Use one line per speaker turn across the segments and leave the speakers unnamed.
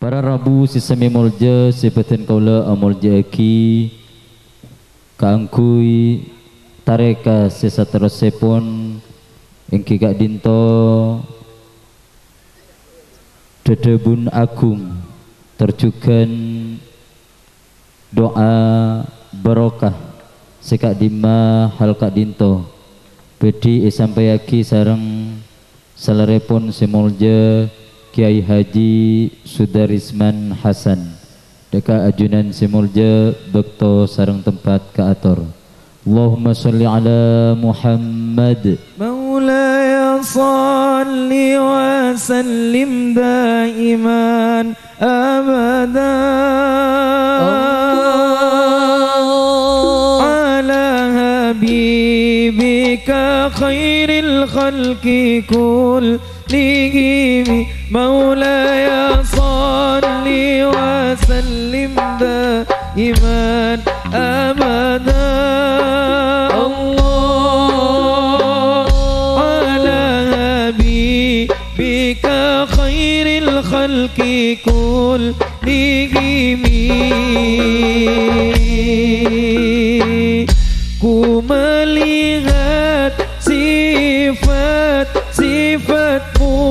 Para Rabu sesami mulja sebatin kaula amulja aki kaangkui tareka sesaterusipun ingki gak dinto dedebun agung terjugan doa barokah sekak dima hal kak dinto bedi sampai aki sareng salarepun simulja Kiai Haji Sudarisman Hasan deka ajunan simulja bekto sareng tempat kaator. Allahumma sholli ala Muhammad
Maulaya salli wa sallim daiman abada ala habibika khairil khalqi kullihim Maulaya salli wa sallim daiman abada Allah ala habibika khairil khalqi kullihim ku melihat sifat-sifatmu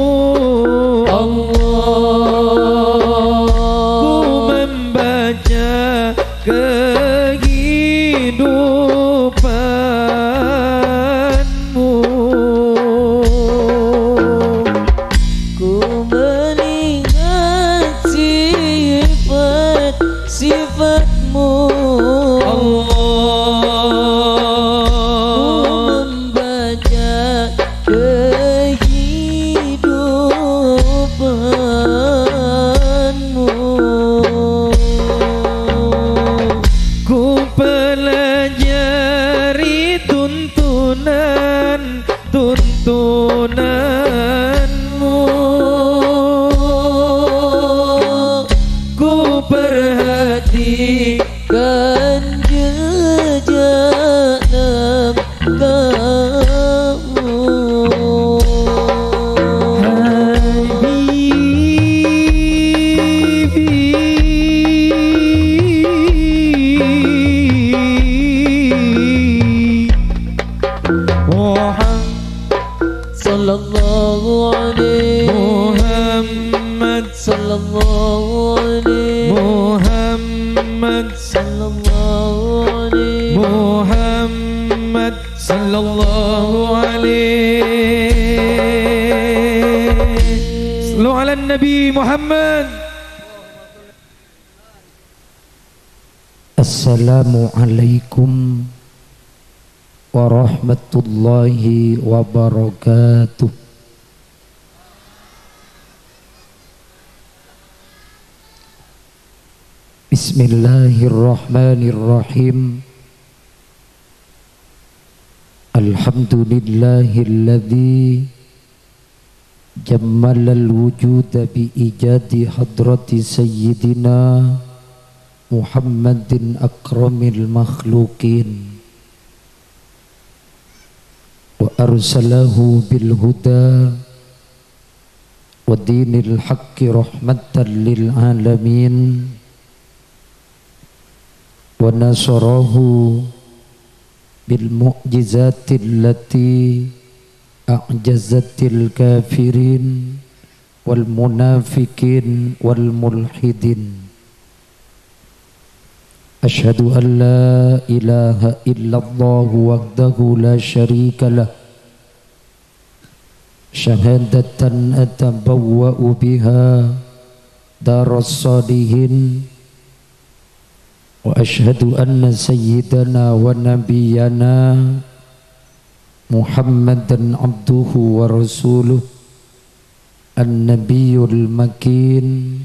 ku membaca kehidupanmu ku melihat sifat-sifatmu tuntunanmu ku perhatikan jejak langkahmu sallallahu alaihi Muhammad sallallahu alaihi Muhammad sallallahu alaihi Muhammad sallallahu alaihi sallu ala nabi Muhammad.
Assalamualaikum warahmatullahi wabarakatuh. Bismillahirrahmanirrahim. Alhamdulillahilladzi jammalal wujuda bi ijadi hadrati sayyidina Muhammadin akramil makhluqin wa arsalahu bil huda wa dinil haqqi rahmatan lil alamin wa nasarahu bil mu'jizati allati a'jazatil kafirin wal munafikin wal mulhidin. Asyhadu an la ilaha illallah wahdahu la syarika lah syahadatan atabawwa'u biha daras salihin wa asyhadu anna sayyidana wa nabiyyana Muhammadan abduhu wa rasuluh an-nabiyyul makin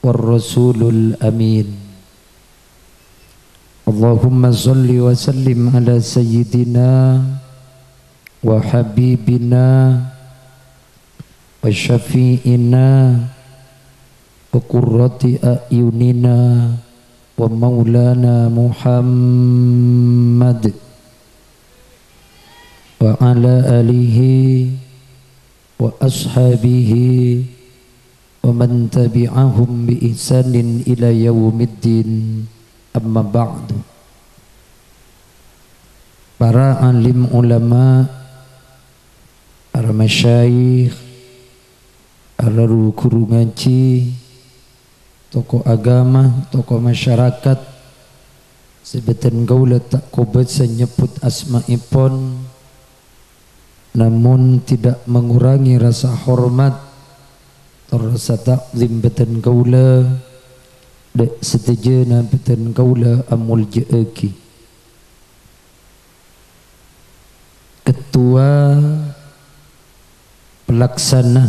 war rasulul amin. Allahumma salli wa sallim ala sayyidina wa habibina wa syafi'ina wa qurrati a'yunina wa maulana Muhammad wa ala alihi wa ashabihi ومن تبعهم بإحسان إلى يوم الدين أما بعد. Para alim ulama, para masyayikh, para guru ngaji, tokoh agama, tokoh masyarakat, sebetan gaula tak kubat senyebut asma'ipun, namun tidak mengurangi rasa hormat, rasa takzim beten gaula, dek setejana beten gaula amul jeeki. Ketua pelaksana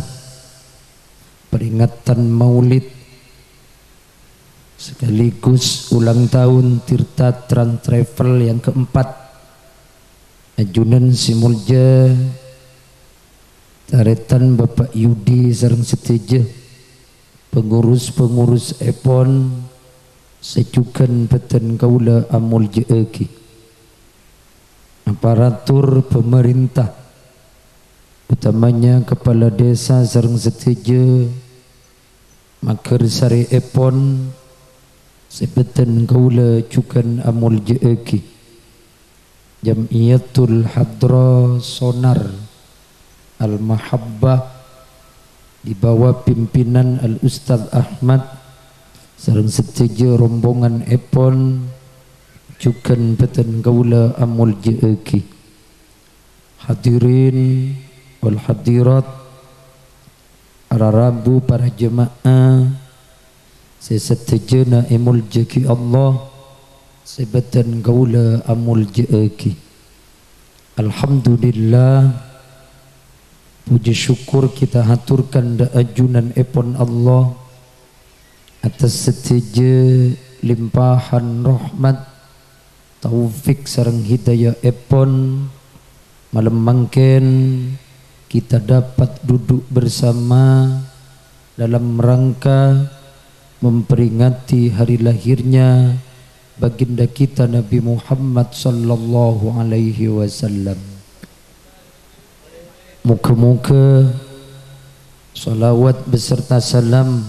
peringatan Maulid sekaligus ulang tahun Tirta Trans Travel yang keempat, ajunan Simulja taretan Bapak Yudi sareng seteja pengurus-pengurus Epon sejukan beten kaula amul jeeki, aparatur pemerintah utamanya kepala desa sareng seteja Makar Sari Epon sebeten kaula cukan amul jeeki, Jamiyatul Hadra Sonar Al-Mahabbah di bawah pimpinan Al-Ustaz Ahmad sareng seteja rombongan Epon cukan beten kaula amul jeeki. Hadirin wal hadirat, para rabu, para jemaah sesetejana amul jeeki Allah sebeten kaula amul jeeki. Alhamdulillah, puji syukur kita haturkan da ajunan Epon Allah atas seteja limpahan rahmat taufik sareng hidayah Epon. Malam mangken kita dapat duduk bersama dalam rangka memperingati hari lahirnya baginda kita Nabi Muhammad sallallahu alaihi wasallam. Muka-muka salawat beserta salam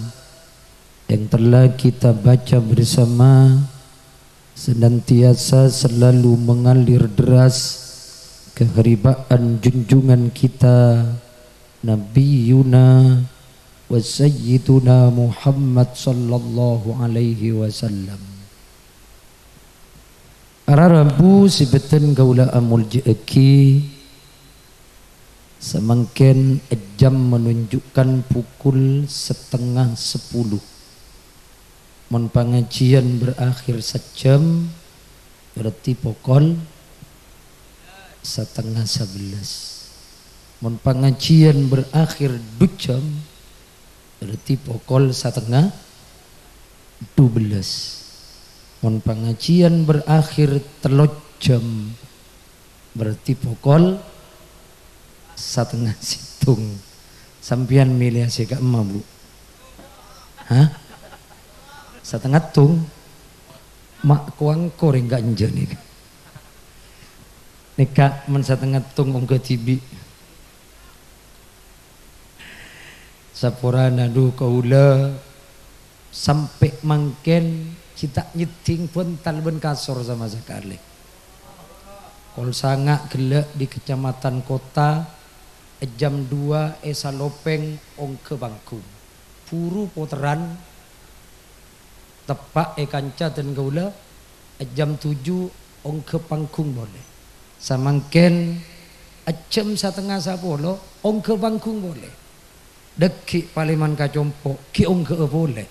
yang telah kita baca bersama senantiasa selalu mengalir deras keharibaan junjungan kita Nabi Yuna wa Sayyiduna Muhammad sallallahu alaihi wasallam. Para rabu sebeten gaula amul jeeki semangken jam menunjukkan pukul 9:30. Mon pengajian berakhir sejam, berarti pukul 10:30. Mon pengajian berakhir 2 jam, berarti pukul 11:30. Mon pengajian berakhir 3 jam, berarti pukul 1:30. Sampian milih sikak emak bu? Hah? 1:30. Mak kuang koreng gak enjen ini. Nika men 1:30 om ke tibi. Sapurana du kaula sampai mangken kita nyeting pun talben kasor sama sekali. Kol sangak gelak di kecamatan kota jam 2 esa lopeng ong ke bangku. Puru poteran tepak kanca dan gaula jam 7 ong ke pangkung boleh. Samangken jam 9:30 ong ke pangkung boleh. Deki Paliman Kacompo ki ong ke boleh.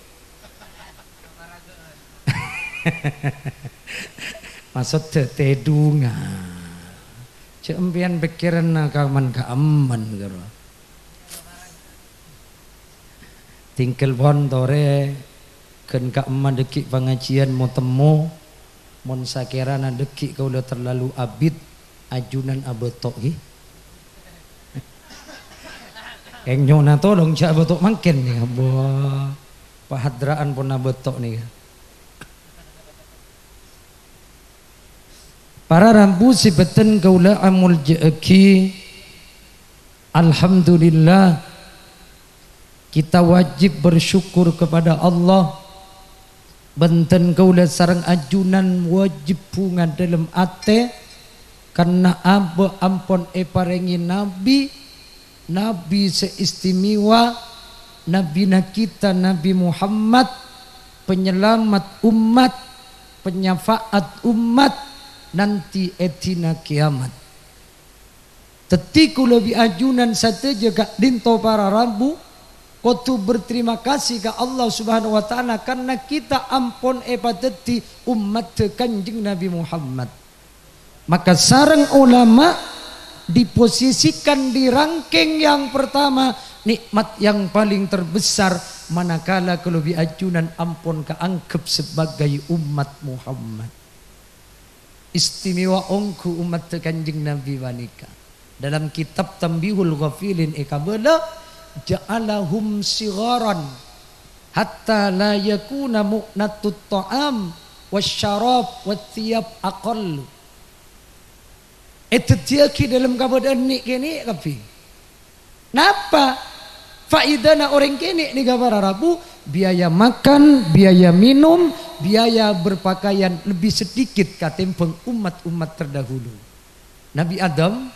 Maksud tedunga cempian pikiran kaman keaman gitu. Tingkel bon tore ken keaman deki pengajian mau temu mon sakirana deki kau udah terlalu abid ajunan abetok gi. Keng nyona to dong cak abetok mangken nih abah pahadraan pun abetok nih. Para rambu si beten kaula amul jeeki. Alhamdulillah Kita wajib bersyukur kepada Allah. Benten kaula sareng ajunan wajib bunga dalam ate karena aba ampon parengi nabi seistimewa, nabi kita Nabi Muhammad, penyelamat umat, penyafaat umat nanti etina kiamat. Tetiku lebih ajunan satu juga dinto para rabu. Kotu berterima kasih ke Allah Subhanahu wa taala karena kita ampun epateti umat Kanjeng Nabi Muhammad. Maka sareng ulama diposisikan di ranking yang pertama, nikmat yang paling terbesar manakala lebih ajunan ampun keanggap sebagai umat Muhammad. Istimewa ongku umat Kanjeng Nabi wanika. Dalam kitab Tambihul Ghafilin ikabala ja'alahum sigharan hatta la yakuna mu'natut ta'am wasyarab wathiyab aqallu. Itu tiaki dalam keadaan ni kini kapi. Napa? Faidana orang kini ni gambar Arabu, biaya makan, biaya minum, biaya berpakaian lebih sedikit katimbang umat-umat terdahulu. Nabi Adam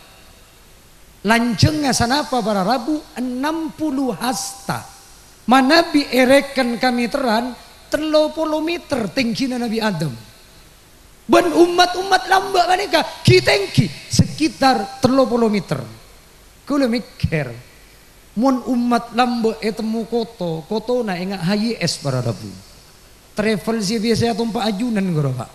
lanjengnya sanapa para rabu 60 hasta. Manabi erekan kami teran 30 meter tingginya Nabi Adam. Ben umat-umat lamba mereka kitengki sekitar 30 meter. Kula mikir mun umat lamba etemu koto na ingat HYS para rabu. Travel si biasa tumpak ajunan goro Pak.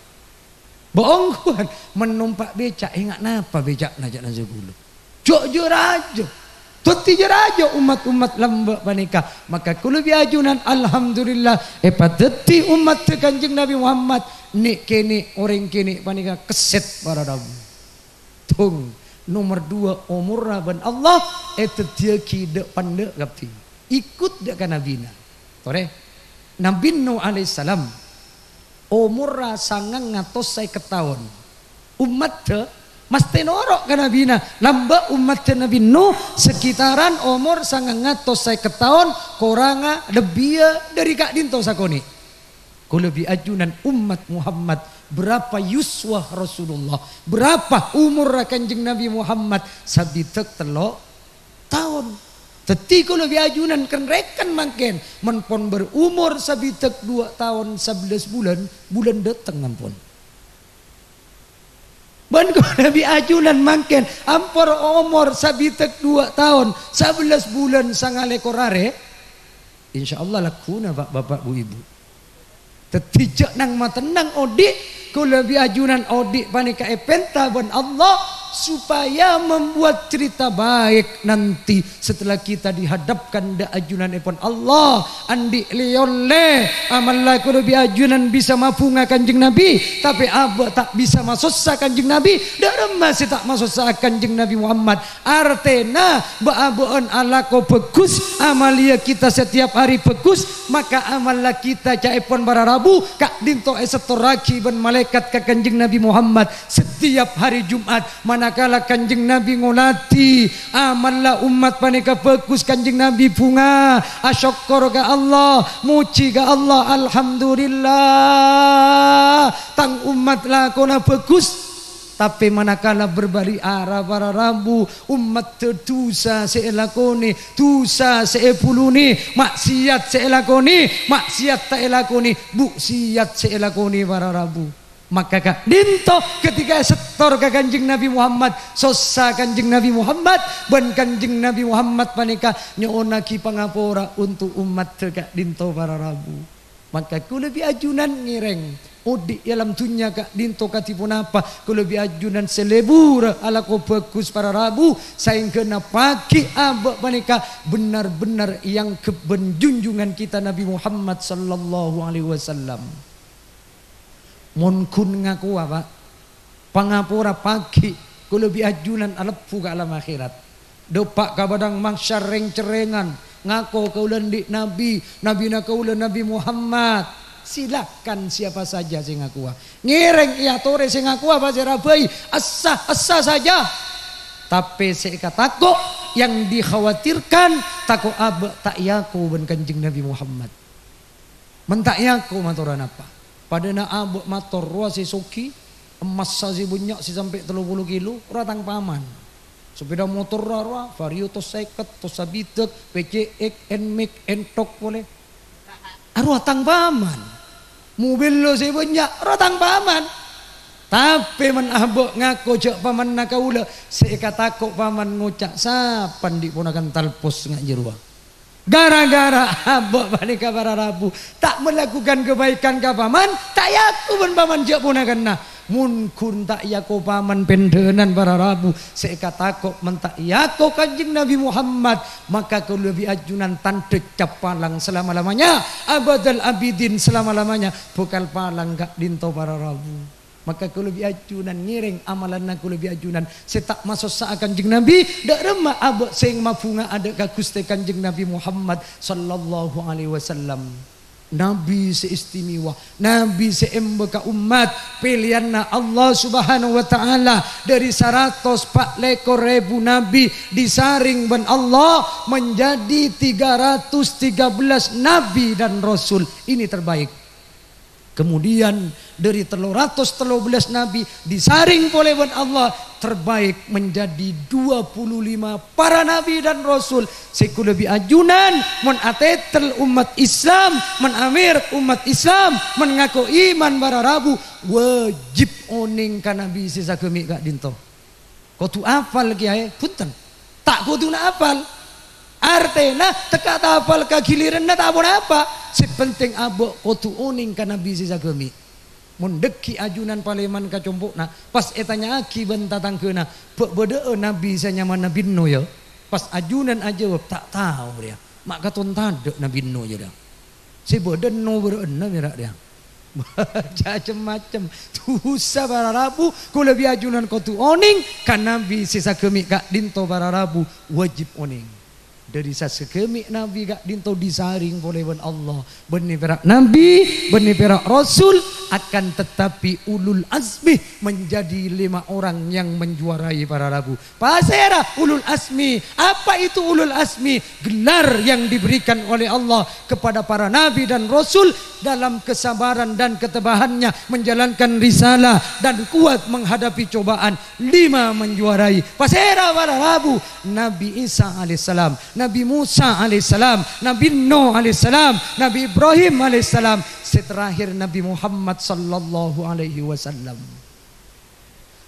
Bohong kan menumpak becak ingat napa becak najak nazagulu. Jujur aja, tuti aja umat-umat lamba panika. Maka kulo biajunan alhamdulillah epateti umat Kanjeng Nabi Muhammad nik kene orang kene panika keset para rabu. Tung nomor 2 umurna ban Allah eta dia ki de pande gapi. Ikut de kana nabina. Tore Nabi Nuh alaihissalam umurna 950 tahun. Umat mesti norok kana bina lamba umat Nabi Nuh sekitaran umur 950 tahun koranga lebih dari kak dinto sakoni. Kalau lebih ajunan umat Muhammad berapa yuswah Rasulullah, berapa umur Kanjeng Nabi Muhammad sabitek telok tahun. Teti kalau lebih ajunan kan rekan mangken menpon berumur sabitek 2 tahun 11 bulan datang ampun. Ban Nabi ajunan mangken ampor umur sabitek 2 tahun 11 bulan sangale korare insyaallah lakuna bapak bu ibu tetijak nang matenang odik ku lebih ajunan odik panika epenta ban Allah supaya membuat cerita baik nanti setelah kita dihadapkan da ajunan epon Allah andi liyole amallah ku lebih ajunan bisa mapunga Kanjeng Nabi tapi aba tak bisa masuksa Kanjeng Nabi dan masih tak masuksa Kanjeng Nabi Muhammad artena baabeun alako bagus amalia kita setiap hari bagus maka amallah kita caepon bara rabu kak dinto esetoraki ban malaikat ka Kanjeng Nabi Muhammad setiap hari Jumat manakala Kanjeng Nabi ngolati amallah umat panika bagus Kanjeng Nabi bunga asyukur ga Allah muji ga Allah alhamdulillah tang umat lakona bagus tapi manakala berbalik arah para rabu umat terdosa seelakoni dosa seepuluni maksiat seelakoni maksiat tak elakoni buksiat seelakoni para rabu maka kak dinto ketika setor ke Kanjeng Nabi Muhammad sosa Kanjeng Nabi Muhammad ban Kanjeng Nabi Muhammad panika nyoonaki pangapora untuk umat kak dinto para rabu maka ku lebih ajunan ngireng odik dalam dunia kak dinto katipun apa ku lebih ajunan selebur ala ko bagus para rabu saing kena pagi abak panika benar-benar yang kebenjunjungan kita Nabi Muhammad sallallahu alaihi wasallam mon kun ngaku apa pangapura pagi ku lebih ajunan alepu ke alam akhirat dopak kabadang mahsyar reng cerengan ngako kaulan di nabi na kaulan Nabi Muhammad silakan siapa saja sing ngaku ngireng iya sing ngaku apa sirabai asa saja tapi saya kataku yang dikhawatirkan takut abek tak yaku ben Kanjeng Nabi Muhammad. Mentak yaku matoran apa? Pada na abek motor ruas soki emas si banyak si sampai 30 kilo ratang paman. Sepeda motor rara Vario to seket to sabitek PCX NMAX Entok boleh. Ratang paman. Mobil lo si banyak ratang paman. Tapi man abok ngaku cak paman nakaula sekata kok paman ngucak sapan di ponakan talpos ngak jerua. Gara-gara abok balik ke para rabu tak melakukan kebaikan ke paman tak yaku ben paman cak ponakan nah. Mun kun tak yaku paman pendenan para rabu sekata kok mentak yaku Kanjeng Nabi Muhammad maka kau lebih ajunan tante cap palang selama-lamanya abadal abidin selama-lamanya bukal palang gak dinto para rabu. Maka aku lebih ajunan ngiring amalan aku lebih ajunan setak masuk saat Kanjeng Nabi dak remah abok sing mafunga ada ka Gusti Kanjeng Nabi Muhammad sallallahu alaihi wasallam. Nabi seistimewa, Nabi seembe ka umat pilihanna Allah Subhanahu wa taala dari 104 ribu nabi disaring ben Allah menjadi 313 nabi dan rasul. Ini terbaik. Kemudian dari 313 nabi disaring oleh Allah terbaik menjadi 25 para nabi dan rasul. Seku lebih ajunan mun atetel umat Islam, men amir umat Islam, mengaku iman bara rabu wajib oning ka nabi sisa kemi gak dinto. Kau tu apal kiai punten. Tak kau tu nak apal. Artena teka tapal ka giliran na tak apa. Sepenting abok kotu oning ka nabi sisa kemi. Mundeki ajunan paleman ka compokna pas etanya aki bentatang kena bede nabi saya nyaman nabi no ya. Pas ajunan aja tak tahu dia. Mak katon tadek nabi no je dah. Si bede no berenna mirak dia. Macam-macam tusa para rabu ku lebih ajunan kotu oning ka nabi sisa kemi ka dinto para rabu wajib oning. Dari sasekemik Nabi gak dinto disaring oleh Allah benih perak Nabi benih perak Rasul akan tetapi ulul azmi menjadi 5 orang yang menjuarai para rabu. Pasera ulul azmi. Apa itu ulul azmi? Gelar yang diberikan oleh Allah kepada para nabi dan rasul dalam kesabaran dan ketebahannya menjalankan risalah dan kuat menghadapi cobaan. 5 menjuarai. Pasera para rabu Nabi Isa alaihissalam, Nabi Musa alaihissalam, Nabi Nuh alaihissalam, Nabi Ibrahim alaihissalam, seterakhir Nabi Muhammad sallallahu alaihi wasallam.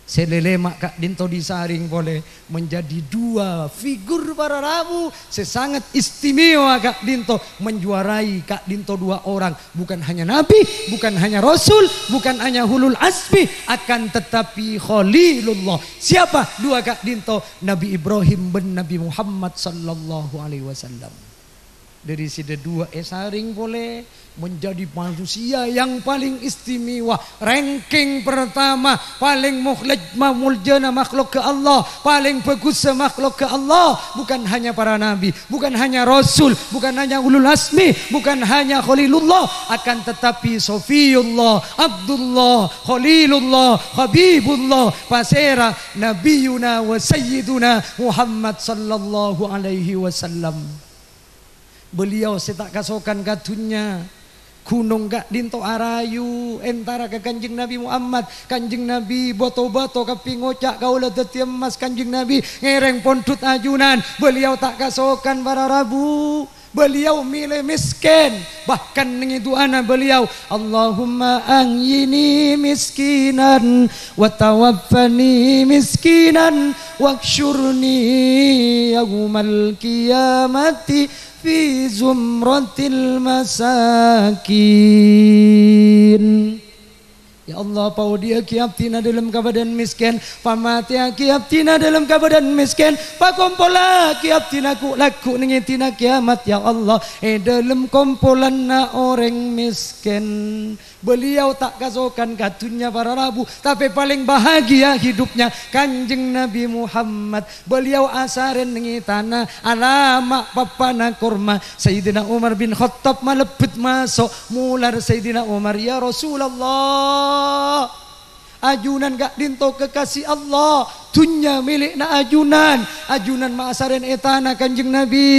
Selelemak kak dinto disaring boleh menjadi 2 figur para rabu sesangat istimewa kak dinto menjuarai kak dinto 2 orang bukan hanya nabi, bukan hanya rasul, bukan hanya hulul asmi akan tetapi khalilullah. Siapa 2 kak dinto? Nabi Ibrahim ben Nabi Muhammad sallallahu alaihi wasallam. Dari sida 2 esaring boleh menjadi manusia yang paling istimewa, ranking pertama, paling muljana makhluk ke Allah, paling bagus makhluk ke Allah, bukan hanya para nabi, bukan hanya rasul, bukan hanya ulul asmi, bukan hanya khalilullah, akan tetapi Sofiyullah, Abdullah, Khalilullah, Habibullah, pasera nabiyuna wa sayyiduna Muhammad sallallahu alaihi wasallam. Beliau setak kasokan katunya gunung gak dinto arayu entara ke Kanjeng Nabi Muhammad. Kanjeng Nabi boto-boto kapi ngocak kaula dadi emas. Kanjeng Nabi ngereng pontut ajunan. Beliau tak kasokan para rabu. Beliau milih miskin. Bahkan nengitu anak beliau, Allahumma ahyini miskinan wa tawaffani miskinan waksyurni yaumal qiyamati fi zumratil masakin. Ya Allah, pau dia kiaptina dalam keadaan miskin, pamatia kiaptina dalam keadaan miskin, pakompola kiaptina ku laku nengitina kiamat ya Allah, dalam kompolan na orang miskin. Beliau tak kasokan katunya para rabu, tapi paling bahagia hidupnya Kanjeng Nabi Muhammad. Beliau asarin nengi tanah alamak papana kurma. Sayyidina Umar bin Khattab malebet masuk mular Sayyidina Umar, ya Rasulullah, Ajunan gak dinto kekasih Allah, dunya milik na ajunan. Ajunan maasaren etana Kanjeng Nabi.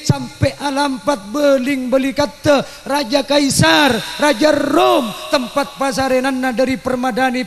Sampai alam 4 beling beli kata Raja Kaisar, Raja Rom, tempat pasarenanna dari permadani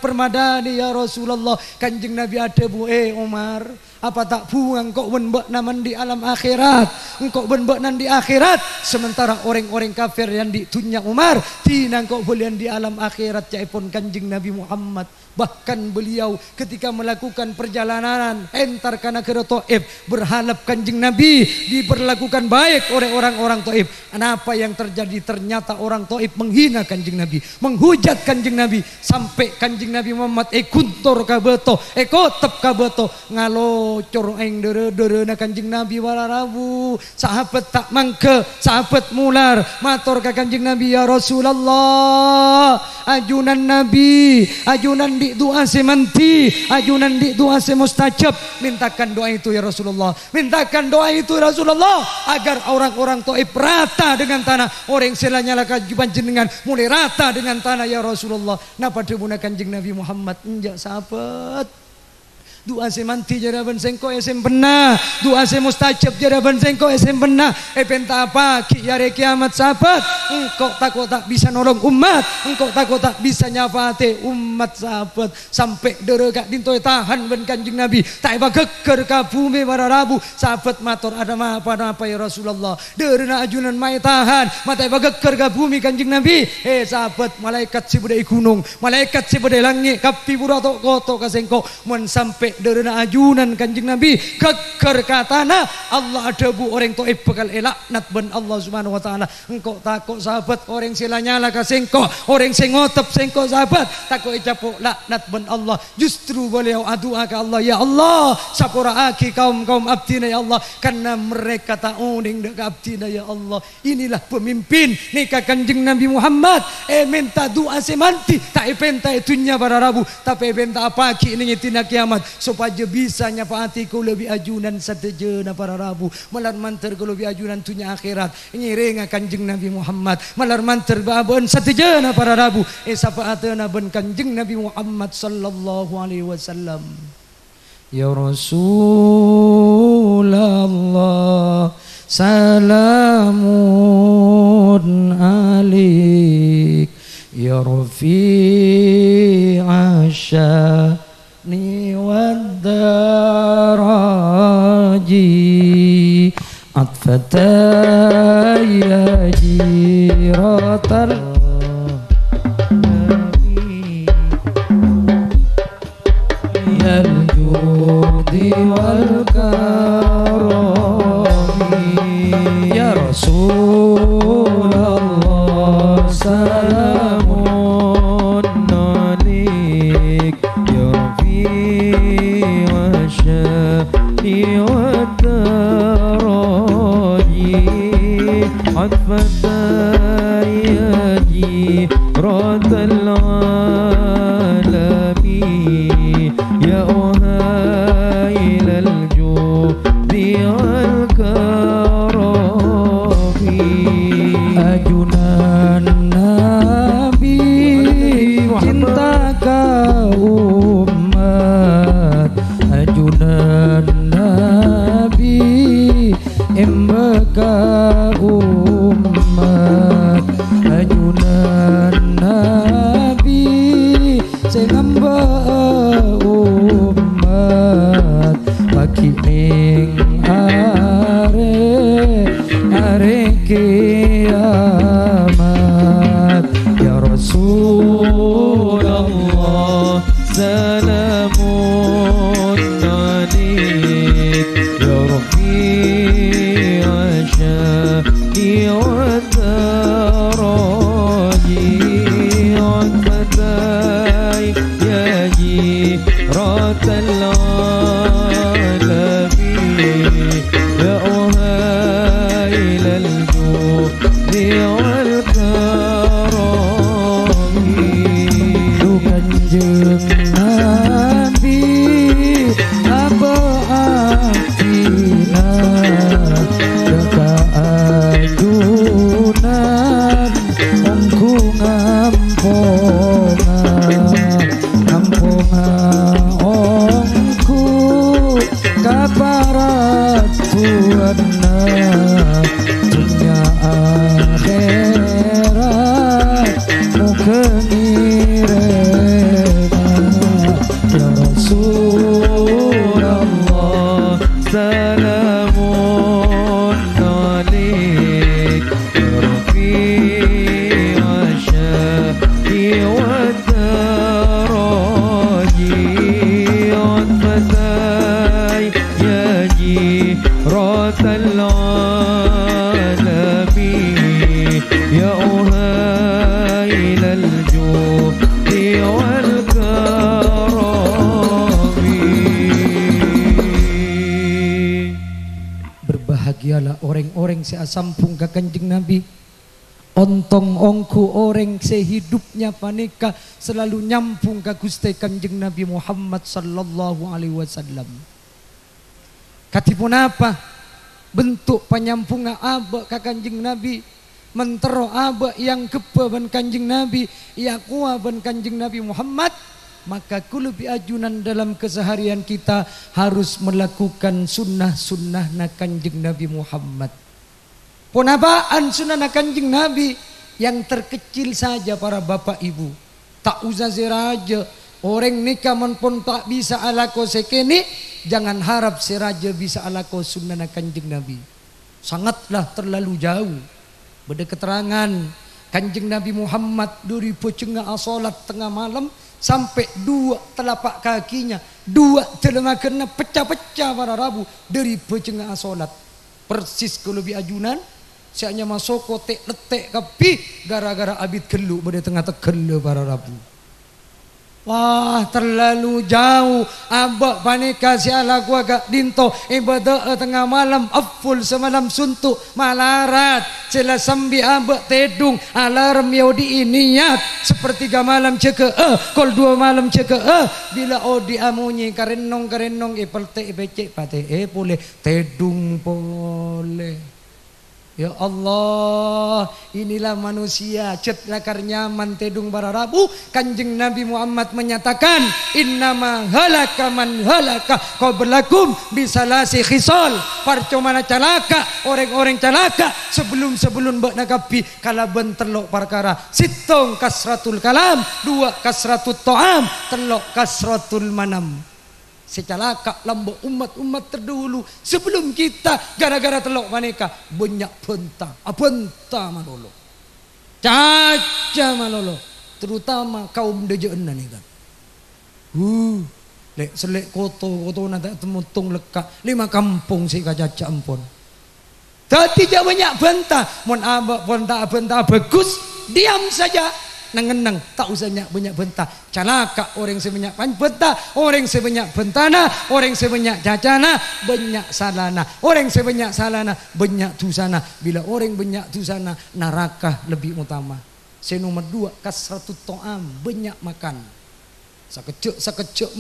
ya Rasulullah. Kanjeng Nabi ada bu Umar, apa tak buang engkau benbek naman di alam akhirat, engkau benbek nan di akhirat, sementara orang-orang kafir yang di dunia Umar tina engkau belian di alam akhirat. Caipun Kanjeng Nabi Muhammad, bahkan beliau ketika melakukan perjalanan entar kana ke Taif berhalap Kanjeng Nabi diperlakukan baik oleh orang-orang Taif. Apa yang terjadi? Ternyata orang Taif menghina Kanjeng Nabi, menghujat Kanjeng Nabi, sampai Kanjeng Nabi Muhammad kuntor kabeto, kotep kabeto, ngalocor aing dere-derena Kanjeng Nabi wararabu. Sahabat tak mangke, sahabat mular matur ka Kanjeng Nabi, ya Rasulullah, ajunan Nabi, ajunan di doa semanti, ajunan di doa semustajab. Mintakan doa itu ya Rasulullah, mintakan doa itu ya Rasulullah, agar orang-orang Taif rata dengan tanah, orang selanya kajuban jenengan mulai rata dengan tanah ya Rasulullah. Napa debuna Kanjeng Nabi Muhammad enjak sahabat, doa semanti jaraban sengko pernah, doa mustajab jaraban sengko pernah. Penta apa ki yare kiamat sahabat, engkau takut tak bisa nolong umat, engkau takut tak bisa nyafate umat sahabat. Sampai dere gak dintoy tahan ben Kanjeng Nabi, tak geger ka bumi wararabu. Sahabat matur ada apa ya Rasulullah, dere na ajunan mai tahan mata geger ka bumi Kanjeng Nabi. Sahabat, malaikat si budai gunung, malaikat si budai langit, kapi burato koto kasengko mun sampai derena ajunan Kanjeng Nabi geger ka tanah, Allah ada bu orang Taif bakal elaknat ben Allah Subhanahu wa taala. Engkau takut sahabat orang silanyala ka sengko, orang sing ngotep sengko sahabat takut capuk laknat ben Allah. Justru beliau adua ke Allah, ya Allah sapura aki kaum abdina ya Allah, karena mereka tak uning dek abdina ya Allah. Inilah pemimpin nikah Kanjeng Nabi Muhammad. Minta doa semanti tak penta itunya para rabu, tapi penta apa ki ini tina kiamat supaya bisa nyapaati kau lebih ajunan sadejana para rabu. Malar manter kau lebih ajunan tunya akhirat ngiring Kanjeng Nabi Muhammad, malar manter babon sadejana para rabu sapaatana ben Kanjeng Nabi Muhammad sallallahu alaihi wasallam. Ya Rasulullah salamun alaik, ya Rafi'a sya'ni waddaraji, atfataya jiratal nabi, yal judi wal karami, ya Rasulullah salamun alaik, ya Rafi'a sya'ni waddaraji, atfataya jiratal alami, ya uhailal judi wal karami. Ajunan Nabi cinta ka umat, ajunan Nabi embaka umat, ajunan Nabi sengamba umat, bagi ning are kiamat. Ya Rasulullah salamun alaik, ya Rafi'a sya'ni waddaraji, atfataya jiratal alami, ya uhailal judi wal orang seasampung ke Kanjeng Nabi. Ontong ongku orang sehidupnya paneka selalu nyampung ke Gusti Kanjeng Nabi Muhammad sallallahu alaihi wasallam. Katipun apa? Bentuk penyampungan aba ke Kanjeng Nabi. Mentero aba yang kepa ban Kanjeng Nabi, ya kuah ban Kanjeng Nabi Muhammad. Maka kulubi ajunan dalam keseharian kita harus melakukan sunnah-sunnah na Kanjeng Nabi Muhammad. Ponabaan sunnah na Kanjeng Nabi yang terkecil saja para bapak ibu. Tak usah seraja. Orang nikah pun tak bisa alako sekene, jangan harap seraja bisa alako sunnah na Kanjeng Nabi. Sangatlah terlalu jauh. Beda keterangan Kanjeng Nabi Muhammad dari pecengah salat tengah malam sampai dua telapak kakinya, dua telema kena pecah-pecah para Rabu dari pecengah salat. Persis kalau bi ajunan sianya masuk kotek letek kapi gara-gara abid kelu pada tengah tekelu para Rabu. Wah terlalu jauh abak paneka si ala gua gak dinto ibadah tengah malam aful semalam suntuk malarat sila sambi abak tedung alarm yaudi niat sepertiga malam ceke kol dua malam ceke bila odi amunyi karenong pelte becek pate boleh tedung boleh. Ya Allah, inilah manusia cet lakar nyaman tedung bara Rabu. Kanjeng Nabi Muhammad menyatakan innama halaka man halaka qablakum bisalasi khisal. Parcomana calaka orang-orang calaka sebelum mbak nagapi kala bentelok perkara. Sitong kasratul kalam, dua kasratut to'am, telok kasratul manam. Secalaka lambok umat-umat terdahulu sebelum kita gara-gara telok maneka banyak benta malolo caca malolo terutama kaum dejeueun nih kan lek selek koto nada temutung lekak 5 kampung si kacaca ampun tadi tidak banyak benta mon abak benta bagus diam saja nengenang tak usah banyak bentah calaka orang sebanyak bentah orang sebanyak bentana orang sebanyak cacana banyak salana orang sebanyak salana banyak tusana bila orang banyak tusana neraka lebih utama. Nomor 2 kasratut to'am banyak makan sakecek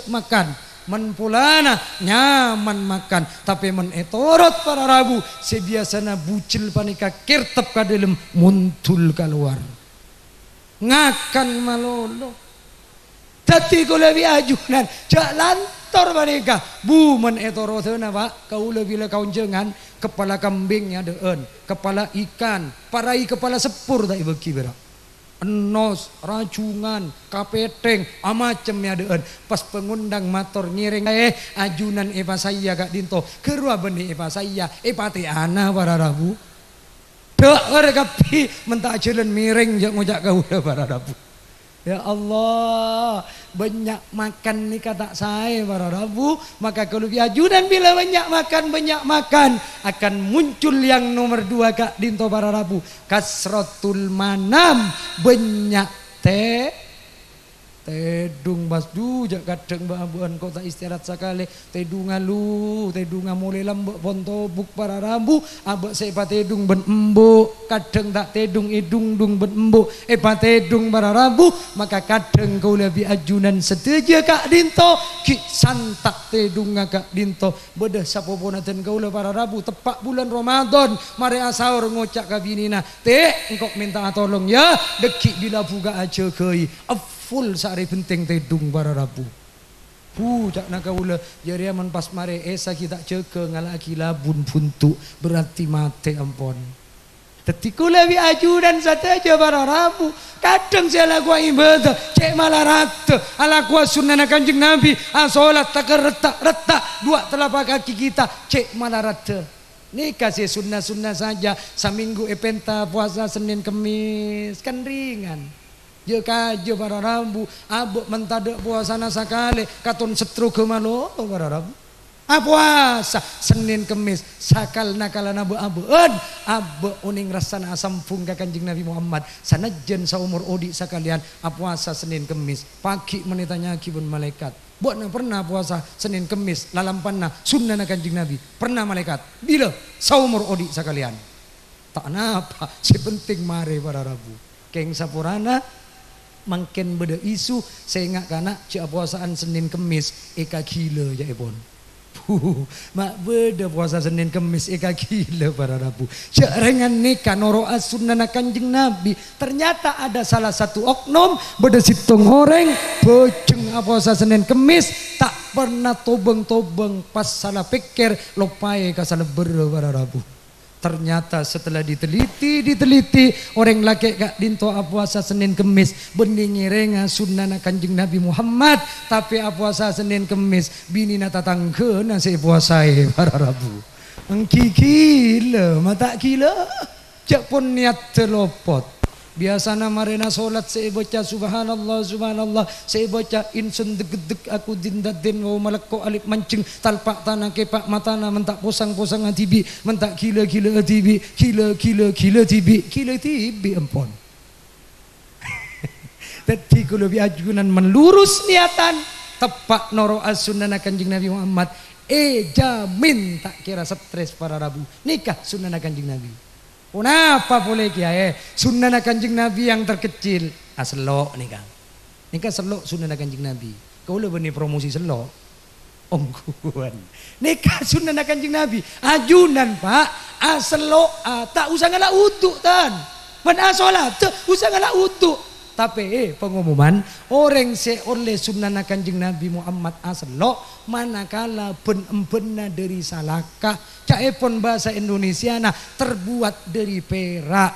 makan menpulana nyaman makan tapi menetorot para Rabu sebiasana bucil panika kirtep ka dalam muntul keluar ngakan malolo tadi ko lebih ajunan jak lantor panika bu menetorotna pak kau lebih kaun jengan kepala kambingnya deun kepala ikan parai kepala sepur tak bagi berak enos, racungan, kapeteng, amacem ya deun. Pas pengundang mator ngiring ajunan epa saya gak dinto. Kerua benih epa saya, epa te ana para Rabu. Dek kapi mentak jalan miring jak ngojak kau para Rabu. Ya Allah, banyak makan nih kata saya para Rabu. Maka kalau ajudan bila banyak makan akan muncul yang nomor 2 kak dinto para Rabu. Kasratul manam banyak tedung basdu jak kadang babuan kota istirahat sakale tedunga mulai lambok ponto buk para Rabu abak sepa tedung ben embuk kadang tak tedung dung ben embuk epa tedung para Rabu maka kadang kau lebih ajunan setuju kak dinto ki santak tedung kak dinto bedah sapoponaten kau le para Rabu tepak bulan Ramadan mari asaur ngocak kabinina engkau minta tolong ya dekik bila buka aja kei full sehari penting tedung para Rabu. Cak nakaula jari aman pas mare esa kita ceke ngalaki labun puntuk berarti mate ampon. Tetiku lebih ajudan saja para Rabu. Kadang saya lakukan ibadah cek malah rata ala kuah sunnah Kanjeng Nabi asolat tak retak dua telapak kaki kita cek malah rata. Ini kasih sunnah saja seminggu penta puasa Senin Kemis kan ringan. Kajo para Rabu abuk mentada puasana sakale katon setru ke malo para Rabu puasa Senin Kemis sakal nakalan abu uning rasana asampung ka Kanjeng Nabi Muhammad sanajan saumur odi sakalian puasa Senin Kemis pagi menitanya kibun malaikat Buatna pernah puasa Senin Kemis lalampanna sunnah Kanjeng Nabi. Pernah malaikat. Bila saumur odi sekalian. Tak napa, si penting mare pada Rabu. Keng sapurana mangken beda isu saya kana cia puasaan Senin Kemis eka gila ya ebon. Mak beda puasa Senin Kemis eka gila pada Rabu. Cak rengan nikah noro sunnah Kanjeng Nabi. Ternyata ada salah satu oknum beda situng goreng bojeng puasa Senin Kemis tak pernah tobeng-tobeng pas salah pikir lopai ka salah bero pada Rabu. Ternyata setelah diteliti orang laki gak dinto puasa Senin Kemis bening renga sunnah Kanjeng Nabi Muhammad tapi puasa Senin Kemis bini na tatangkeuna se puasai para Rabu. Engki gila mata gila jak pun niat telopot. Biasana marena solat saya baca subhanallah subhanallah saya baca insun degedeg aku dindaden wa malakko alif mancing talpak tanah kepak matana mentak posang-posang atibi mentak gila-gila atibi gila tibi ampun. Tadi kalau biajunan melurus niatan tepak noro as-sunnah Kanjeng Nabi Muhammad jamin tak kira stres para Rabu nikah sunnah Kanjeng Nabi. Kenapa boleh kiai? Sunnah Kanjeng Nabi yang terkecil. Selok nikah. Nikah selok sunnah Kanjeng Nabi. Kau lebih promosi selok. Ongguan. Nikah sunnah Kanjeng Nabi. Ajunan pak. Selok tak usah ngalah uduk tan. Ben solat tak usah ngalah uduk. Tapi pengumuman orang se oleh sunnah Kanjeng Nabi Muhammad selok manakala ben dari salakah caepon bahasa Indonesia nah terbuat dari perak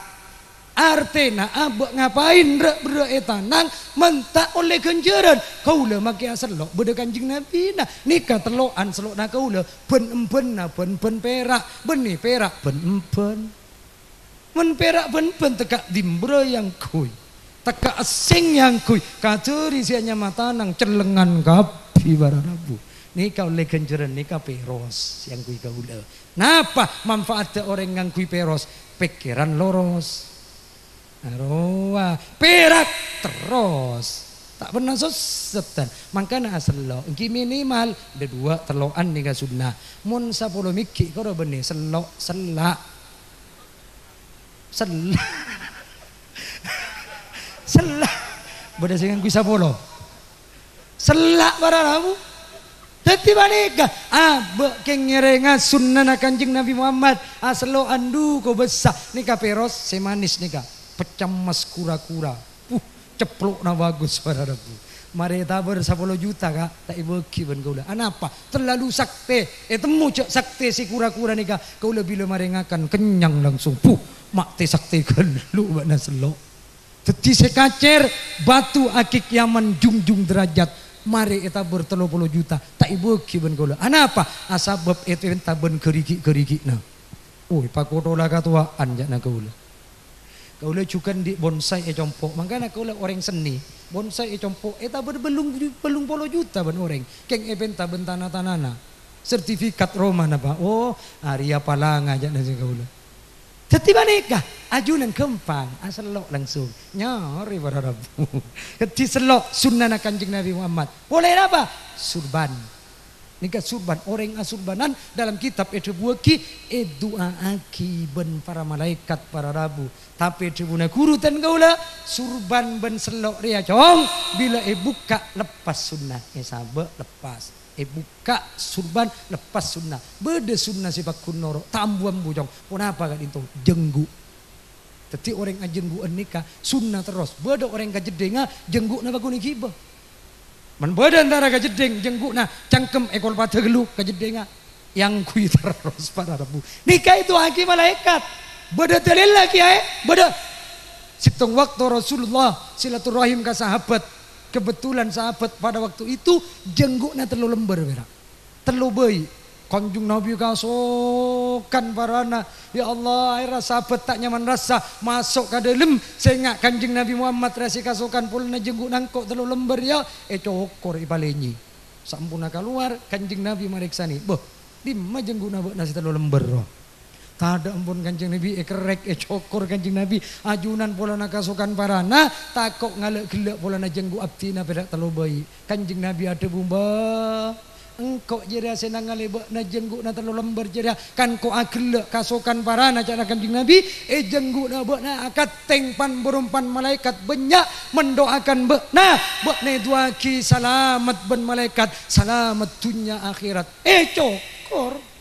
artena abek ngapain bre etanang mentak oleh genjeran kaula make selok beda Kanjeng Nabi nah nikah teloan selok na kaula ben perak beni perak ben perak ben tekak dimbro yang kuy teka asing yang kuy kacuri sianya matanang celengan kapi bara Rabu nikah oleh genjeran nikah peros yang kuy kaula. Napa manfaatnya orang yang kuy peros pikiran loros arowa perak terus tak pernah sosetan makanya selok minimal ada dua teloan nikah sunnah mun 10 miki karo benih selok selak beda sing kuy 10 selak para Rabu. Dadi banika abek keng ngerenga sunnah Kanjeng Nabi Muhammad aslo andu ko besar nikah peros semanis nikah pecam mas kura-kura ceplok na bagus para Rabu. Mari tabar 10 juta kak tak ibeki ben kaula. Anapa terlalu sakte temu cek sakte si kura-kura nikah kaula bila marengakan kenyang langsung mak te sakte lu bana selok. Dadi sekacer batu akik Yaman jungjung derajat mari eta ber 30 juta tak ibu kiben kaula. Anapa asabab itu enta ben kerigi-kerigina. Pakotola katuaan jana kaula. Kaula cukan di bonsai compok. Mangkana kaula orang seni. Bonsai compok eta berbelung 10 juta ben orang. Keng eventa ben tanah-tanana. Sertifikat Roma napa? Arya palanga jana kaula. Dadi maneka ajunan kempang selok langsung nyari para Rabu. Dadi selok sunnah Kanjeng Nabi Muhammad. Boleh apa? Surban. Nikah surban orang asurbanan dalam kitab buaki doa aki ben para malaikat para Rabu. Tapi tribuna kurutan gaula surban ben selok ria cong bila buka lepas sunnah sabe lepas. Buka surban lepas sunnah beda sunnah sifat kunoro tambuan bujong kenapa kan itu jenggu tapi orang jenggu nikah sunnah terus beda orang kajedenga jenggu na baguni kiba man beda antara kajedeng jenggu na cangkem ekor pada gelu kajedenga yang kui terus pada Rabu nikah itu haki malaikat beda dalil lagi beda situng waktu Rasulullah silaturahim ke sahabat. Kebetulan sahabat pada waktu itu jengguknya terlalu lembar terlalu baik konjung Nabi kasokan parana ya Allah akhirnya sahabat tak nyaman rasa masuk ke dalam sehingga Kanjeng Nabi Muhammad rasi kasokan pulna jengguk nangkok terlalu lembar ya cokor ipalenyi sampuna keluar Kanjeng Nabi mariksani boh dimma jengguk nasi terlalu lembar tada ampun Kanjeng Nabi kerek cokor Kanjeng Nabi ajunan pola nakasukan parana takok ngalek gelek pola na jenggu abdina pedak telu bayi Kanjeng Nabi ada bumba engkau jeda senang ngalebak na jenggu na telu lembar jeda kan ko agelek kasukan parana cara Kanjeng Nabi jenggu na bak na akad tengpan berumpan malaikat banyak mendoakan bak na duaki selamat ben malaikat selamat dunia akhirat cokor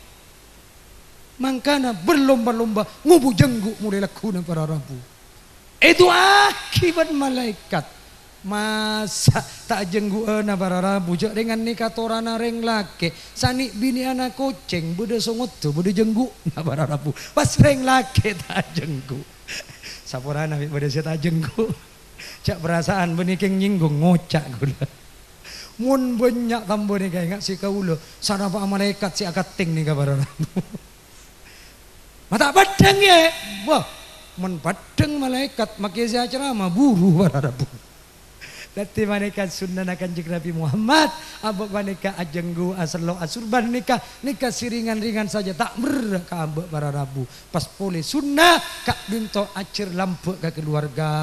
mangkana berlomba-lomba ngubu jenggu mulai lakuna para rabu itu akibat malaikat masa tak jenggu na para rabu jak dengan nikah torana reng lake sani bini anak kucing beda songot tu beda jenggu na para rabu pas reng lake tak jenggu sapurana beda saya tak jenggu cak perasaan benikeng nyinggung ngocak gula mun banyak tambah ni kayak si kaulo sana pak malaikat si akating ni para rabu mata padang ya, wah, men padang malaikat makai saya ceramah buru para rabu. Dati malaikat sunnah Kanjeng Nabi Muhammad, abak malaikat ajenggu asalo asurban nikah siringan-ringan saja tak merka abak para rabu. Pas pole sunnah kak binto acir lampu ke keluarga.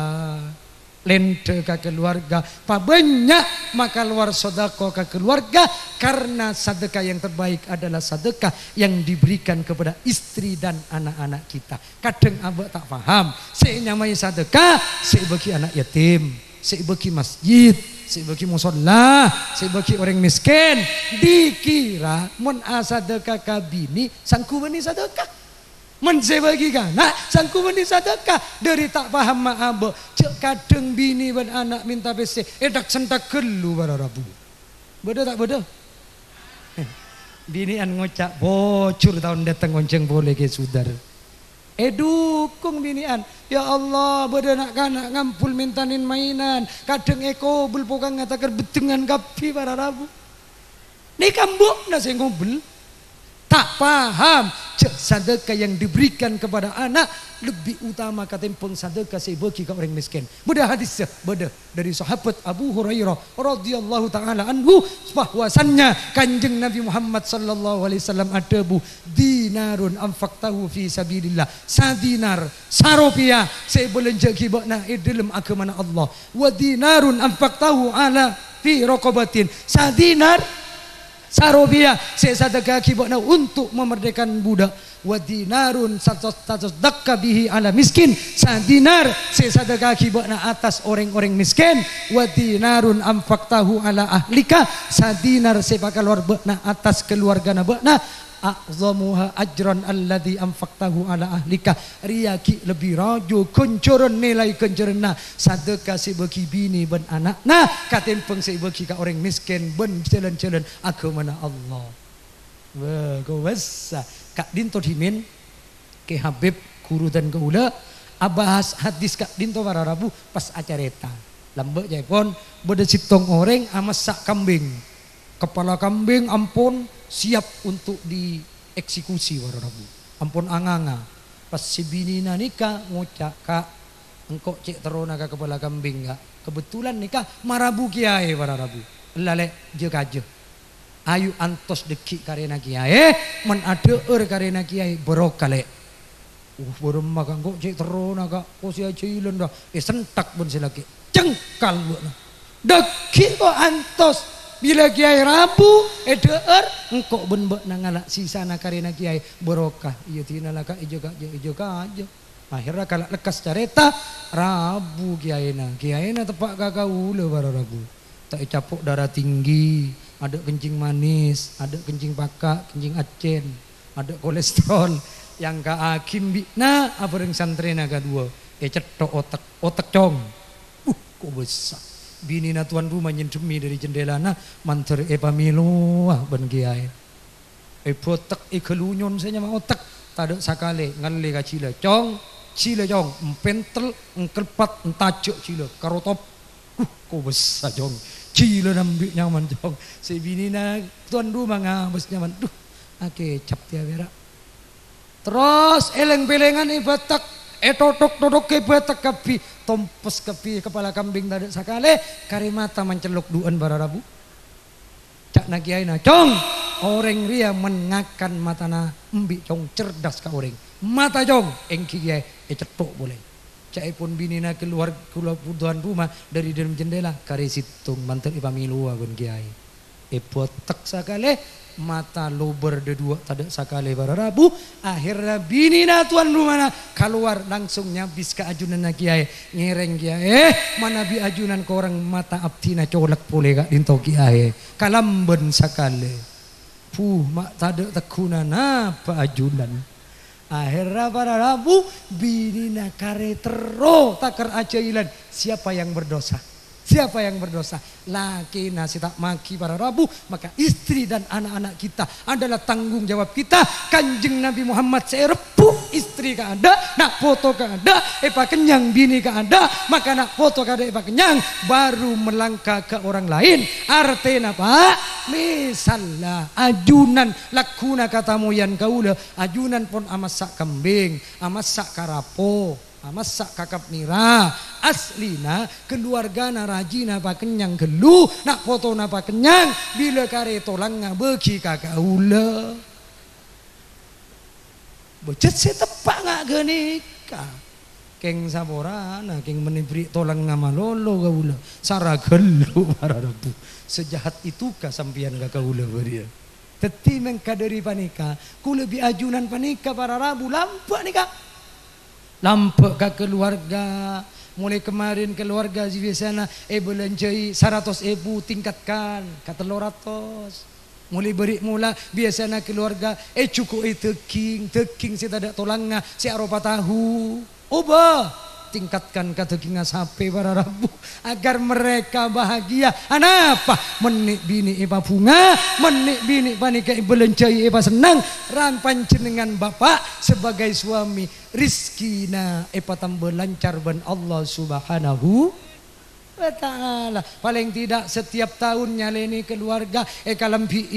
Lente ke keluarga, pa banyak maka luar sedekah ke keluarga karena sedekah yang terbaik adalah sedekah yang diberikan kepada istri dan anak-anak kita. Kadang abah tak paham, saya nyamai sedekah, saya bagi anak yatim, saya bagi masjid, saya bagi musola, saya bagi orang miskin. Dikira mun sedekah kabini sangku bani sedekah. Mensebagi kana sangku meni sedekah dari tak paham maabo cek kadeng bini ban anak minta PC edak sentak gelu para rabu beda tak beda bini an ngocak bocor tahun datang gonceng boleh ke sudar dukung binian ya Allah beda nak kanak ngampul mintanin mainan kadeng eko bel pokang ngatakan betengan kapi para rabu ni kambuk na ngobel tak paham cek sedekah yang diberikan kepada anak lebih utama katimbang sedekah saya bagi ke orang miskin. Beda hadis beda dari sahabat Abu Hurairah radhiyallahu taala anhu bahwasannya Kanjeng Nabi Muhammad sallallahu alaihi wasallam ada dinarun anfaqtahu fi sabilillah sadinar sarupiah saya belanja kibakna dalam agama Allah wa dinarun anfaqtahu ala fi raqabatin sadinar sarobiah saya sedekah kibakna untuk memerdekakan budak wa dinarun tasaddaqqa bihi ala miskin sadinar saya sedekah kibakna atas orang-orang miskin wa dinarun anfaqtahu ala ahlika sadinar saya bakal luar bekna atas keluarga bakna a'zamuha ajran alladhi anfaqtahu ala ahlika riyaki lebih rajo kencoran nilai kencerna sedekah si bagi bini ben anak nah katimpeng si bagi ka orang miskin ben jalan-jalan agama Allah wah go wasa kak dinto dimin ke Habib guru dan keula abahas hadis kak dinto para rabu pas acara eta lambek jaipon beda sitong orang amasak kambing kepala kambing ampun siap untuk dieksekusi para rabu ampun anganga pas si bini nikah ngocak kak engkau cek terona ka kepala kambing kak kebetulan nikah marabu kiai para rabu lale je kaje ayu antos deki karena kiai men adeur karena kiai berokale baru makan kok cek terona kak kok si acilen dah sentak pun silaki cengkal buat deki kok antos bila kiai rabu edeur engkau benbek nangalak sisana karena kiai berokah iya tina laka ijo aja akhirnya kalak lekas careta rabu kiai na tepak kakaula para rabu tak capuk darah tinggi ada kencing manis ada kencing pakak kencing acen ada kolesterol yang ka hakim bina apa yang santri naga dua cetok otak cong kok besar bini na tuan rumah nyendemi dari jendela na manter pamilu ben kiai botak kelunyon saya mah otak tak ada sakale ngale ka cila cong empentel engkelpat entajok cila karotop kok besar cong cila nambik nyaman cong si bini na tuan rumah ngabes nyaman ake cap dia berak terus eleng-belengan batak totok ke batak kapi tompes kapi kepala kambing tadi sakale karimata menceluk duan bara rabu cak nakiai na cong orang ria mengakan matana embi cong cerdas ka orang mata jong engki kiai cetok boleh cai pun binina keluar tuan rumah dari dalam jendela kare situng mantel ipamilu agun kiai potek sakale mata lober dedua tada sakale bara rabu akhirnya binina tuan rumah keluar langsung nyabis ke ajunan kiai ngereng kiai mana bi ajunan ke orang mata abtina colak boleh kak dinto kiai kalamben sakale mak tada tekunan apa ajunan akhirnya para rabu binina kare tero takar ajailan siapa yang berdosa siapa yang berdosa laki nasi tak maki para rabu maka istri dan anak-anak kita adalah tanggung jawab kita kanjeng Nabi Muhammad saya repuk istri ka ada nak foto ka ada epa kenyang bini ka ada maka nak foto ka ada epa kenyang baru melangkah ke orang lain artinya pak misalnya ajunan lakuna katamu yang kaula ajunan pun amasak kambing amasak karapo masak kakap nira aslina keluarga na rajina pa kenyang gelu nak foto na pa kenyang bila kare tolang nga beki kakak ula becet se tepak nga genika keng saborana keng menibri tolang nga malolo ka ula sara gelu para rabu sejahat itu ka sampian kakak ula beria teti mengkaderi panika ku lebih ajunan panika para rabu lampak nikah lampak ke keluarga mulai kemarin keluarga biasanya belanjai 100.000 tingkatkan ke 300 mulai beri mula biasanya keluarga cukup teking si tidak tolangnya si aropa tahu ubah tingkatkan kata kinga sape para rabu agar mereka bahagia anapa menik bini ipa bunga menik bini panika belencai ipa senang ran panjenengan bapak sebagai suami rizkina ipa tambah lancar ban Allah subhanahu wa ta'ala paling tidak setiap tahun nyaleni keluarga kalampi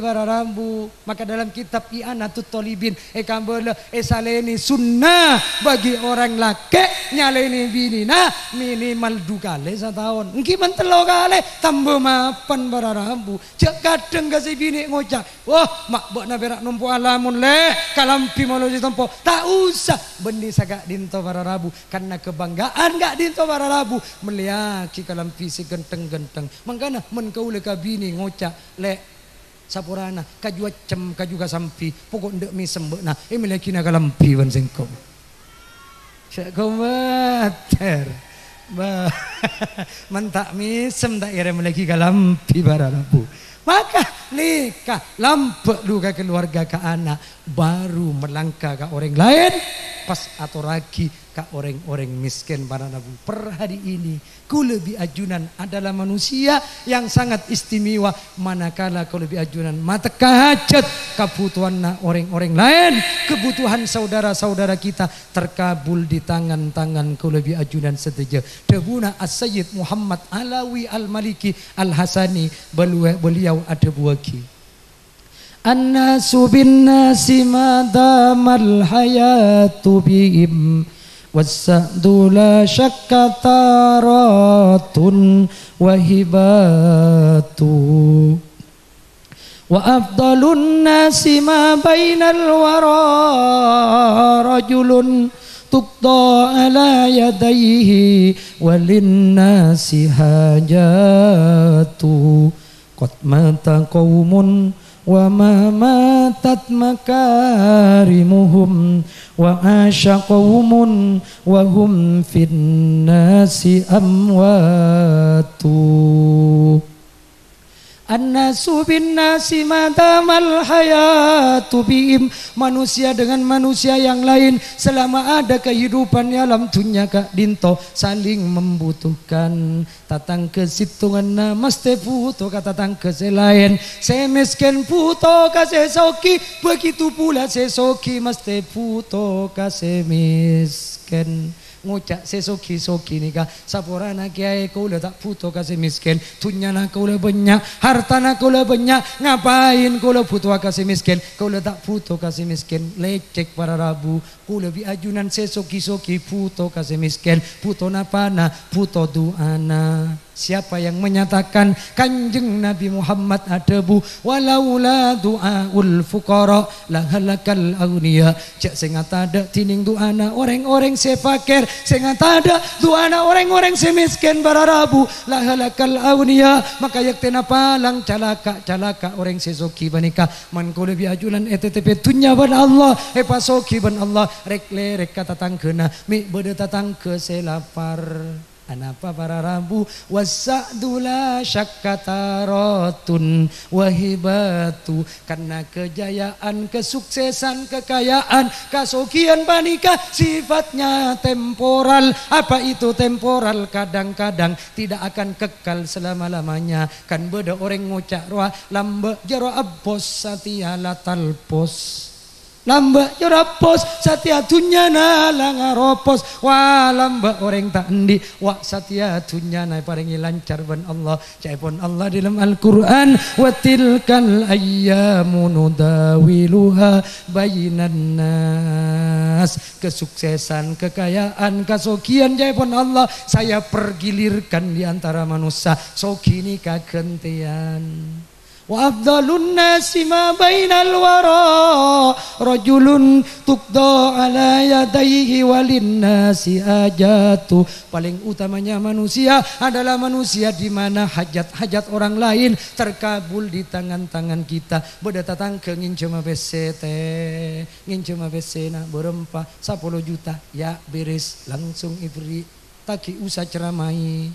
para rambu maka dalam kitab I'anatut Thalibin kambela saleni sunnah bagi orang laki nyaleni binina minimal 2 kali setahun engki mentelo kali tambah mapan para rambu cek kadang kasih bini ngocak wah mak bok na berak numpu alamun le kalampi malu ditempo tak usah bendi sagak dinto para rabu karena kebanggaan gak dinto para rabu melihat ki kalam visi genteng-genteng mangkana men kaula ka bini ngocak le sapurana kaju cem kaju ka sampi pokok ndek misem beuna milekina kalampi wan sengko sak komater ba mentak misem tak ire meleki kalampi bararabu maka nikah lampak lu ke keluarga ke anak baru melangkah ke orang lain pas atau lagi ke orang-orang miskin para nabu per hari ini ku lebih ajunan adalah manusia yang sangat istimewa manakala ku lebih ajunan mata hajat kebutuhan orang-orang lain kebutuhan saudara-saudara kita terkabul di tangan-tangan ku lebih ajunan seteja debuna as-sayyid Muhammad Alawi al-Maliki al-Hasani beliau ada buaki an-nasu bin-nasi madamal hayatu bihim was-sa'du la syakka taratun wa hibatu wa afdalun nasi ma bainal wara rajulun tuqda ala yadayhi walin-nasi hajatu qad mata qaumun wa ma matat makarimuhum wa asya qaumun wa hum fin nasi amwatu an-nasu bin nasi madamal hayatu bihim manusia dengan manusia yang lain selama ada kehidupan alam dunia kak dinto saling membutuhkan tatang ke situngan namaste puto kata tatang ke selain saya miskin puto kasih soki begitu pula sesoki maste puto kasih miskin ngucak sesoki-soki nikah saporana kiai kau le tak puto kasih miskin tunyana kau le banyak hartana kau le banyak ngapain kau le puto kasih miskin kau le tak puto kasih miskin lecek para rabu kau lebih ajunan sesoki-soki puto kasih miskin puto napana puto duana Siapa yang menyatakan Kanjeng Nabi Muhammad adebu walaula du'aul fuqara la halakal aghniya. Cek sing ada tining duana orang-orang se fakir, sing ada duana orang-orang se miskin bararabu la halakal aghniya. Maka yak tena palang calaka orang se soki banika man kule bi ajulan ettp dunya ban Allah pasoki ban Allah rek kata tangkeuna mi beudeut tatangke se lapar. Anapa para rabu wasa'dula syakkataratun wahibatu. Karena kejayaan, kesuksesan, kekayaan, kasokian banika sifatnya temporal. Apa itu temporal? Kadang-kadang tidak akan kekal selama-lamanya. Kan beda orang ngocak roa lambe jero abbos satia latal pos. Lamba jorapos satya tunyana langaropos wa lamba orang tak endi wa satya tunyana paringi lancar ban Allah caipun Allah di dalam Al-Qur'an wa tilkal ayyamu nudawiluha bainan nas. Kesuksesan, kekayaan, kasokian caipun Allah saya pergilirkan di antara manusia sokini kagentian. Wa afdalun nasi ma bainal wara rajulun tuqda ala yadayhi walin nasi ajatu. Paling utamanya manusia adalah manusia di mana hajat-hajat orang lain terkabul di tangan-tangan kita. Beda tatang ke ngincema BC teh ngincema BC na berempah 10 juta ya beres langsung ibri taki usah ceramai.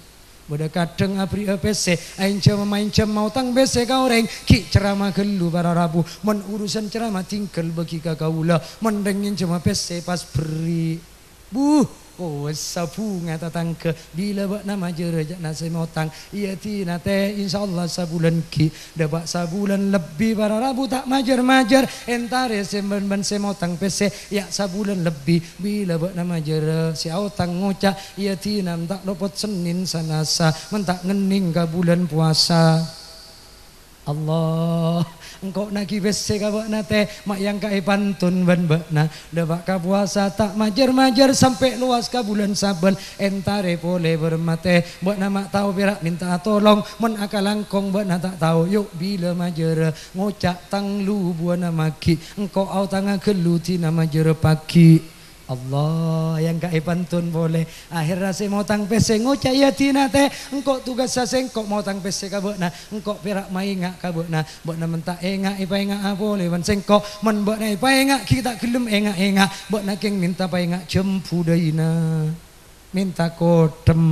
Beda kadang abri EPC aing main mau tang BC ka orang ki ceramah gelu para rabu men urusan ceramah tinggal bagi ka kaula mendengin cuma BC pas beri oh sabunga tatang ke bila bak nama jerejak nasi motang iya tina teh insyaallah sabulan ki dapat sabulan lebih para rabu tak majar entare semban semotang pese ya sabulan lebih bila bak nama jere si autang ngocak iya tina tak lopot Senin sanasa mentak ngening ka bulan puasa. Allah engkau nagi bese ka bakna teh mak yang kae pantun ban bakna debak ka puasa tak majar sampai luas ka bulan Saban entare boleh bermate bakna mak tahu berak minta tolong men akalangkong bakna tak tahu yuk bila majar ngocak tang lu buana maki engkau au tanga gelu tina majar pagi. Allah yang kae pantun boleh akhir rasa mau tang pese ngocak ya tina teh engkau tugas saseng kok mau tang pese ka beuna engkau perak maingak ka beuna mentak engak ipa engak boleh ban sengkok men beuna ipa engak kita gelem engak beuna keng minta pa engak jempu deuna minta kodem.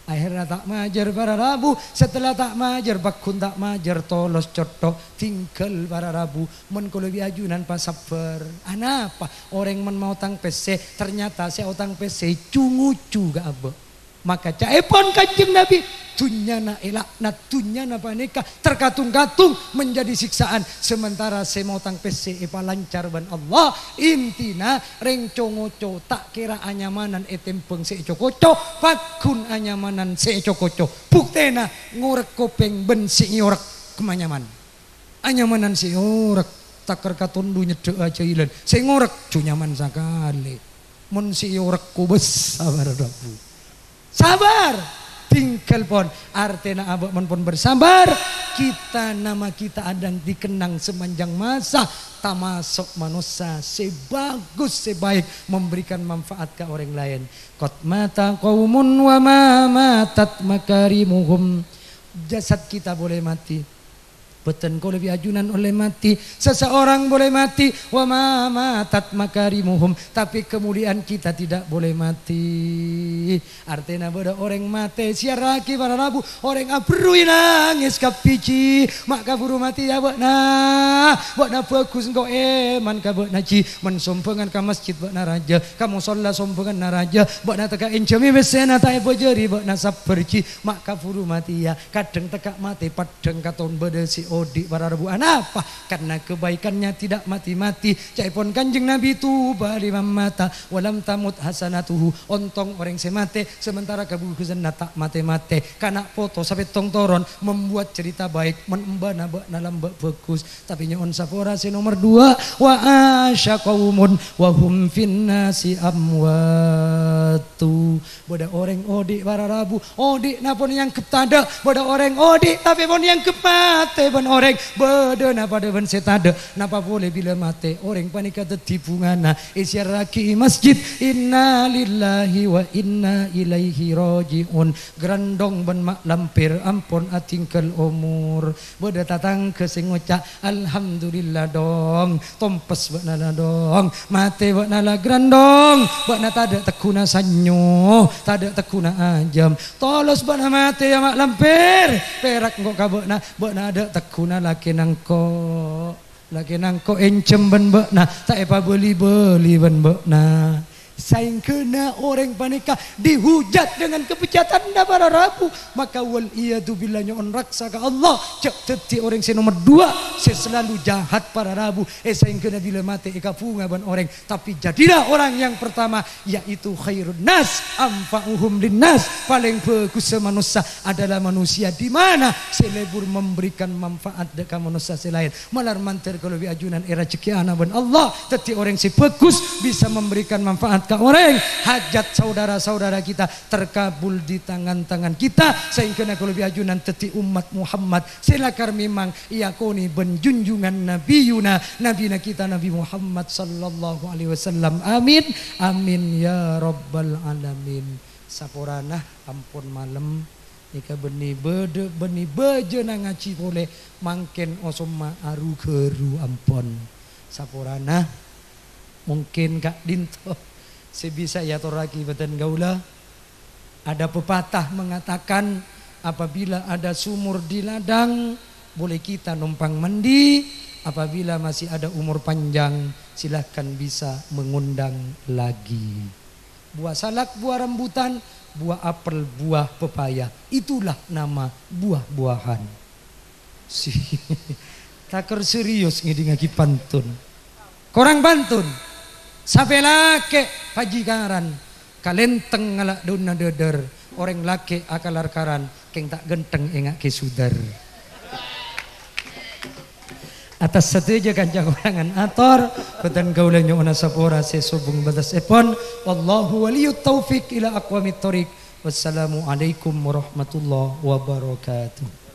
Akhirnya tak majar para rabu. Setelah tak majar bakun tak majar tolos cotok tinggal para rabu men kalau biajunan pas sabar. Anapa orang men mau tang PC ternyata saya utang PC cungucu gak abah. Maka caepon Kanjeng Nabi dunyana elakna dunyana paneka terkatung-katung menjadi siksaan sementara semotang PC epa lancar ban Allah intina reng congoco tak kira anyamanan etempeng secokoco pakun anyamanan secokoco buktena ngorek kopeng ben ngorek kemanyaman anyamanan ngorek takar katundu nyedek aja ilan ngorek cunyaman sakali mun ngorek kubes sabar dabu sabar tinggal pon artena abak pon bersabar kita nama kita adang dikenang sepanjang masa tamasuk manusia sebagus sebaik memberikan manfaat ke orang lain. Qad mata qaumun wa ma matat makarimuhum. Jasad kita boleh mati, beten kau lebih ajunan oleh mati, seseorang boleh mati, wa ma matat makarimuhum, tapi kemuliaan kita tidak boleh mati. Artinya beda orang mati siaraki para rabu orang abrui nangis kapici mak kaburu mati ya bakna bagus engkau eman ka bakna ci mensompengan ka masjid bakna raja kamu sholat sompengan na raja bakna teka encemi besena tak bejeri bakna saperci mak kaburu mati ya kadang teka mati padang katon beda si odi para rabu anapa karena kebaikannya tidak mati-mati. Caipun Kanjeng Nabi tu bali mata walam tamut hasanatuhu ontong orang semate sementara kebukusan tak mate-mate karena foto sampai tong toron membuat cerita baik menembana dalam bagus tapi nyon sapora si nomor 2 wa asya qaumun wa hum finnasi amwat wabarakatuh. Boda orang odik para rabu, odik napon yang ketada, boda orang odik tapi pun yang kepate pun orang boda napa depan setada, napa boleh bila mate orang panika tetipungana isyaraki masjid inna lillahi wa inna ilaihi rajiun. Grandong ben mak lampir ampun atingkel umur, boda tatang ke sing ngucap alhamdulillah dong, tompes bakna dong, mate bakna la grandong, bakna tada tekuna sanyo, tada tekuna ajam, tolos bakna mate ya mak lampir, perak kok kabakna, bakna ada tekuna laki nangko encem ben bakna, tak apa beli ben bakna. Saing kena orang panika dihujat dengan kebejatan para rabu, maka wal iyadu billahnya on raksa ke Allah cek teti orang si nomor 2 si selalu jahat para rabu. Saing kena bila mati eka punga ban orang, tapi jadilah orang yang pertama yaitu khairun nas anfa'uhum linnas, paling bagus manusia adalah manusia di mana selebur memberikan manfaat dekat manusia selain malar manter kalau ajunan era cekiana ban Allah, teti orang si bagus bisa memberikan manfaat ke orang, hajat saudara-saudara kita terkabul di tangan-tangan kita, sehingga kalau biajunan teti umat Muhammad silakan memang iakoni benjunjungan nabiyuna nabina kita Nabi Muhammad sallallahu alaihi wasallam. Amin amin ya rabbal alamin. Saporana ampun malam nika beni bejena ngaci boleh mangken osoma aru keru ampun saporana mungkin Kak Dinto sebisa ya toraki beten gaula. Ada pepatah mengatakan apabila ada sumur di ladang boleh kita numpang mandi, apabila masih ada umur panjang silahkan bisa mengundang lagi. Buah salak, buah rambutan, buah apel, buah pepaya, itulah nama buah-buahan. Taker serius ngidi ngaki pantun. Korang pantun. Sampai lake pajikaran kalenteng ngalak dona deder, orang lake akalar karan keng tak genteng engak ke sudar. Atas setuju kancang orangan ator beten gaulanya ona sapora sesobung batas epon. Wallahu waliyut taufik ila aqwamit thoriq. Wassalamualaikum warahmatullahi wabarakatuh.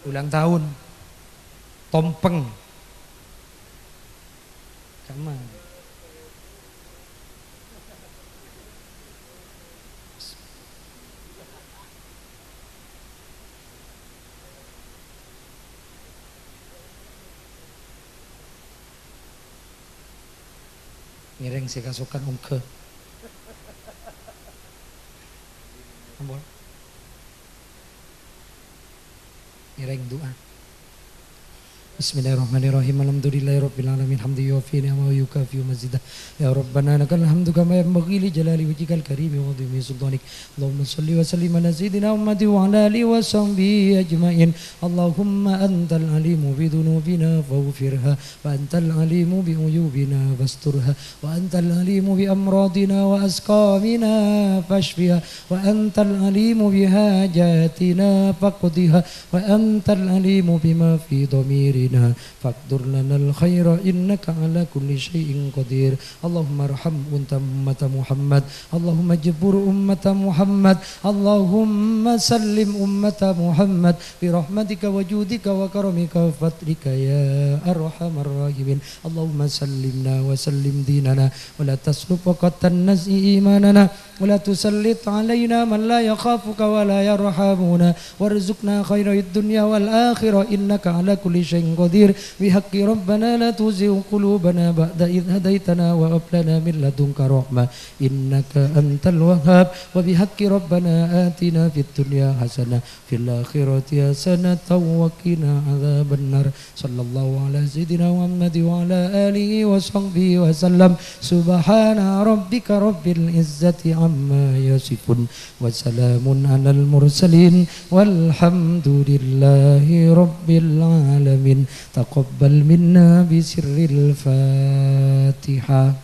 Ulang tahun Tompeng sama ngiring si kasukan ungke ambon ngiring doa. Bismillahirrahmanirrahim. Alhamdulillahirabbil alamin. Hamdi yufi ni'amahu yukafi mazidah. Ya Rabbana lakal hamdu kama yanbaghi li jalali wajhikal karim wa 'azimi sultanik. Allahumma shalli wa sallim ala sayyidina Muhammad wa ala alihi wa sahbihi ajmain. Allahumma antal alimu bi dhunubina faghfirha wa antal alimu bi uyubina fasturha wa antal alimu bi amradina wa asqamina fashfiha wa antal alimu bi hajatina faqdiha wa antal alimu bima fi dhamirina faqdur lana al-khaira innaka ala kulli syai'in qadir. Allahumma arham ummata Muhammad, Allahumma jibur ummata Muhammad, Allahumma sallim ummata Muhammad bi rahmatika wa judika wa karamika wa fadlika ya arhamar rahimin. Allahumma sallimna wa sallim dinana wa la taslub waqatan naz'i imanana wa la tusallit alaina man la yakhafuka wa la yarhamuna warzuqna khairid dunya wal akhirah innaka ala kulli syai'in qadir. Bihaqqi rabbana la tuzigh qulubana ba'da idh hadaitana wa hab lana min ladunka rahmah innaka antal wahhab. Wa bihaqqi rabbana atina fid dunya hasanah fil akhirati hasanah wa qina adzabannar. Sallallahu ala sayyidina Muhammad wa ala alihi wa sahbihi wa sallam. Subhana rabbika rabbil izzati amma yasifun wa salamun alal mursalin walhamdulillahi rabbil alamin. Taqabbal minna bisirril Fatihah.